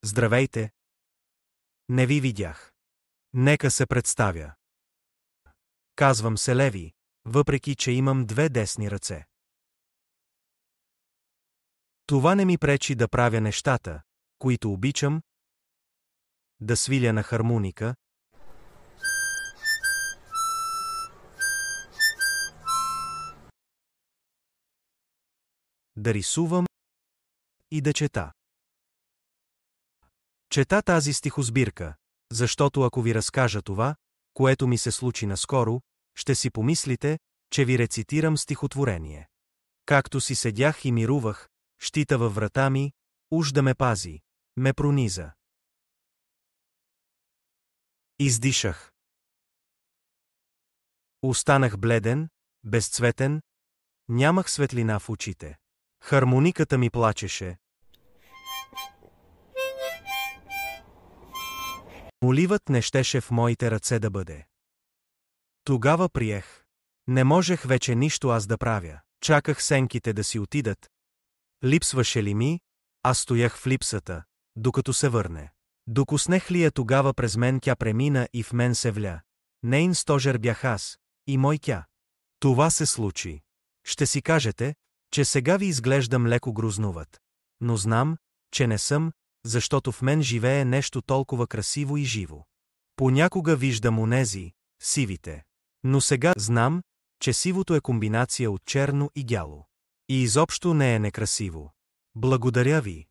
Здравейте! Не ви видях. Нека се представя. Казвам се Леви, въпреки че имам две десни ръце. Това не ми пречи да правя нещата, които обичам, да свиля на хармоника, да рисувам и да чета. Чета тази стихосбирка, защото ако ви разкажа това, което ми се случи наскоро, ще си помислите, че ви рецитирам стихотворение. Както си седях и мирувах, щита във врата ми, уж да ме пази, ме прониза. Издишах. Останах бледен, безцветен, нямах светлина в очите. Хармониката ми плачеше. Моливът не щеше в моите ръце да бъде. Тогава приех. Не можех вече нищо аз да правя. Чаках сенките да си отидат. Липсваше ли ми, аз стоях в липсата, докато се върне. Докоснех ли я тогава през мен, тя премина и в мен се вля. Нейн стожер бях аз, и мой тя. Това се случи. Ще си кажете, че сега ви изглеждам леко грознуват. Но знам, че не съм, защото в мен живее нещо толкова красиво и живо. Понякога виждам онези, сивите. Но сега знам, че сивото е комбинация от черно и бяло. И изобщо не е некрасиво. Благодаря ви.